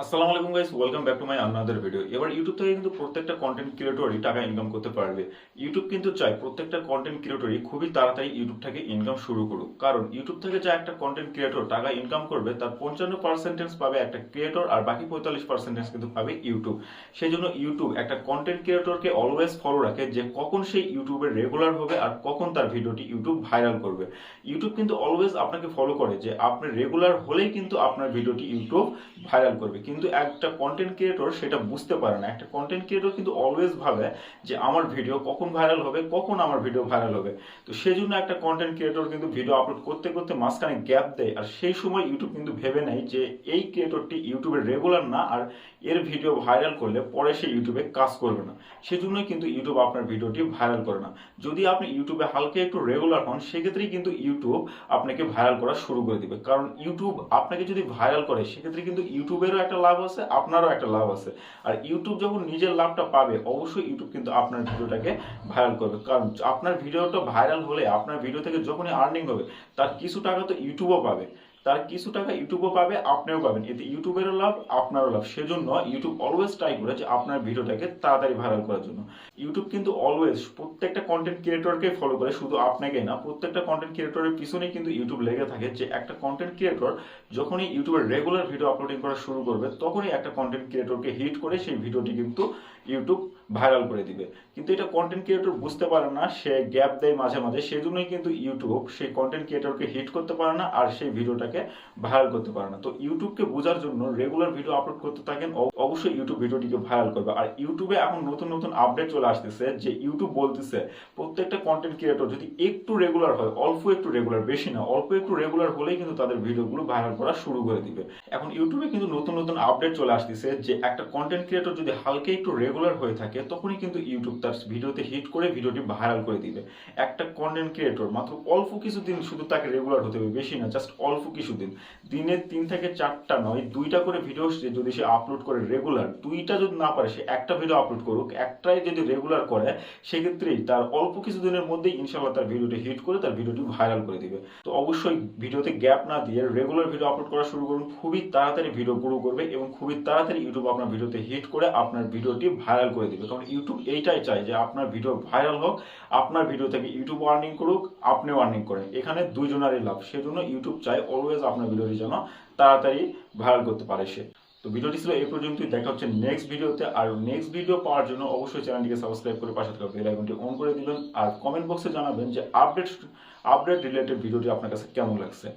আসসালামু আলাইকুম guys, welcome back to my another video. এবার ইউটিউব থেকে কিন্তু প্রত্যেকটা কন্টেন্ট ক্রিয়েটরই টাকা ইনকাম করতে পারবে। ইউটিউব কিন্তু চায় প্রত্যেকটা কন্টেন্ট ক্রিয়েটরই খুবই তাড়াতাড়ি ইউটিউব থেকে ইনকাম শুরু করুক, কারণ ইউটিউব থেকে যা একটা কন্টেন্ট ক্রিয়েটর টাকা ইনকাম করবে তার 55% পাবে একটা ক্রিয়েটর, আর বাকি 45% কিন্তু পাবে ইউটিউব। সেই জন্য ইউটিউব একটা কন্টেন্ট ক্রিয়েটরকে অলওয়েজ ফলো রাখে যে কখন সেই ইউটিউবে রেগুলার হবে আর কখন তার ভিডিওটি ইউটিউব ভাইরাল করবে। ইউটিউব কিন্তু অলওয়েজ আপনাকে ফলো করে যে আপনি রেগুলার হলেই কিন্তু আপনার ভিডিওটি ইউটিউব ভাইরাল করবে, কিন্তু একটা কন্টেন্ট ক্রিয়েটর সেটা বুঝতে পারে না। একটা কন্টেন্ট ক্রিয়েটর কিন্তু অলওয়েজ ভাবে যে আমার ভিডিও কখন ভাইরাল হবে, কখন আমার ভিডিও ভাইরাল হবে। তো সেই জন্য একটা কন্টেন্ট ক্রিয়েটর কিন্তু ভিডিও আপলোড করতে করতে মাঝখানে গ্যাপ দেয়, আর সেই সময় ইউটিউব কিন্তু ভেবে নেয় যে এই ক্রিয়েটরটি ইউটিউবে রেগুলার না, আর এর ভিডিও ভাইরাল করলে পরে সে ইউটিউবে কাজ করবে না। সেজন্যই কিন্তু ইউটিউব আপনার ভিডিওটি ভাইরাল করে না। যদি আপনি ইউটিউবে হালকা একটু রেগুলার হন, সেক্ষেত্রেই কিন্তু ইউটিউব আপনাকে ভাইরাল করা শুরু করে দিবে। কারণ ইউটিউব আপনাকে যদি ভাইরাল করে, সেক্ষেত্রে কিন্তু ইউটিউবেরও একটা লাভ আছে, আপনারও একটা লাভ আছে। আর ইউটিউব যখন নিজের লাভটা পাবে, অবশ্যই ইউটিউব কিন্তু আপনার ভিডিওটাকে ভাইরাল করবে। কারণ আপনার ভিডিওটা ভাইরাল হলে আপনার ভিডিও থেকে যখনই আর্নিং হবে, তার কিছু টাকা তো ইউটিউবও পাবে, তার কিছু টাকা ইউটিউবও পাবে, আপনিও পাবেন। এতে ইউটিউবেরও লাভ, আপনারও লাভ। সেজন্য ইউটিউব অলওয়েজ ট্রাই করে যে আপনার ভিডিওটাকে তাড়াতাড়ি ভাইরাল করার জন্য। ইউটিউব কিন্তু অলওয়েজ প্রত্যেকটা কন্টেন্ট ক্রিয়েটরকে ফলো করে, শুধু আপনাকে না, প্রত্যেকটা কন্টেন্ট ক্রিয়েটরের পিছনেই কিন্তু ইউটিউব লেগে থাকে যে একটা কন্টেন্ট ক্রিয়েটর যখনই ইউটিউবে রেগুলার ভিডিও আপলোডিং করা শুরু করবে, তখনই একটা কন্টেন্ট ক্রিয়েটরকে হিট করে সেই ভিডিওটি কিন্তু ইউটিউব ভাইরাল করে দিবে। কিন্তু এটা কন্টেন্ট ক্রিয়েটর বুঝতে পারে না, সে গ্যাপ দেয় মাঝে মাঝে। সেজন্যই কিন্তু ইউটিউব সেই কন্টেন্ট ক্রিয়েটরকে হিট করতে পারে না আর সেই ভিডিওটাকে ভাইরাল করতে পারে না। তো ইউটিউবকে বোঝার জন্য রেগুলার ভিডিও আপলোড করতে থাকেন, অবশ্যই ইউটিউব ভিডিওটিকে ভাইরাল করবে। আর ইউটিউবে এখন নতুন নতুন আপডেট চলে আসতেছে যে ইউটিউব বলতেছে প্রত্যেকটা কন্টেন্ট ক্রিয়েটর যদি একটু রেগুলার হয়, অল্প একটু রেগুলার, বেশি না, অল্প একটু রেগুলার হলেই কিন্তু তাদের ভিডিওগুলো ভাইরাল করা শুরু করে দিবে। এখন ইউটিউবে কিন্তু নতুন নতুন আপডেট চলে আসতেছে যে একটা কন্টেন্ট ক্রিয়েটর যদি হালকা একটু রেগুলার হয়ে থাকে, তখনই কিন্তু ইউটিউব তার ভিডিওতে হিট করে ভিডিওটি ভাইরাল করে দিবে। একটা কন্টেন্ট ক্রিয়েটর মাত্র অল্প কিছুদিন শুধু তাকে রেগুলার হতে হবে, বেশি না, জাস্ট অল্প কিছুদিন, দিনে 3 থেকে 4টা নয়, 2টা করে ভিডিও যদি সে আপলোড করে রেগুলার, 2টা যদি না পারে সে একটা ভিডিও আপলোড করুক, একটাই যদি রেগুলার করে, সেক্ষেত্রেই তার অল্প কিছুদিনের মধ্যেই ইনশাল্লাহ তার ভিডিওটি হিট করে তার ভিডিওটি ভাইরাল করে দিবে। তো অবশ্যই ভিডিওতে গ্যাপ না দিয়ে রেগুলার ভিডিও আপলোড করা শুরু করুন, খুবই তাড়াতাড়ি ভিডিও গ্রো করবে এবং খুবই তাড়াতাড়ি ইউটিউব আপনার ভিডিওতে হিট করে আপনার ভিডিওটি ভাইরাল করে দিবে। কারণ ইউটিউব এইটাই চায় যে আপনার ভিডিও ভাইরাল হোক, আপনার ভিডিও থেকে ইউটিউব আর্নিং করুক, আপনিও আর্নিং করেন, এখানে দুইজনেরই লাভ। সেজন্য ইউটিউব চায় অলওয়েজ আপনার ভিডিওটি যেন তাড়াতাড়ি ভাইরাল করতে পারে সে। তো ভিডিওটি ছিল এই পর্যন্তই, দেখা হচ্ছে নেক্সট ভিডিওতে। আর নেক্সট ভিডিও পাওয়ার জন্য অবশ্যই চ্যানেলটিকে সাবস্ক্রাইব করে পাশে থাকা বেল আইকনটি অন করে দিবেন, আর কমেন্ট বক্সে জানাবেন যে আপডেট রিলেটেড ভিডিওটি আপনার কাছে কেমন লাগছে।